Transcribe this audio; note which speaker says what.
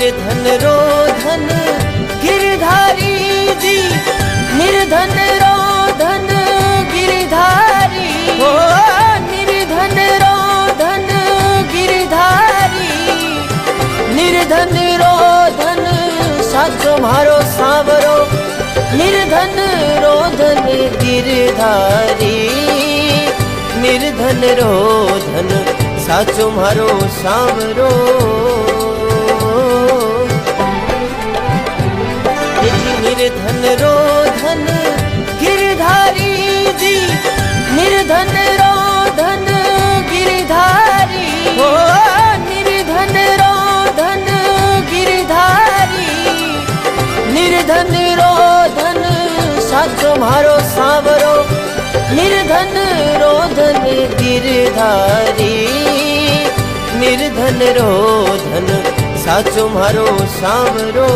Speaker 1: निर्धन रो धन गिरधारी जी, निर्धन रो धन गिरधारी, हो निर्धन रो धन गिरधारी, निर्धन रो धन साचो मारो सांवरो, निर्धन रो धन गिरधारी, निर्धन रो धन साचो मारो सांवरो। निर्धन रो धन गिरधारी जी, निर्धन रो धन गिरधारी, हो निर्धन रो धन गिरधारी, निर्धन रो धन साचो मारो सांवरो, निर्धन रो धन गिरधारी, निर्धन रो धन साचो मारो सांवरो।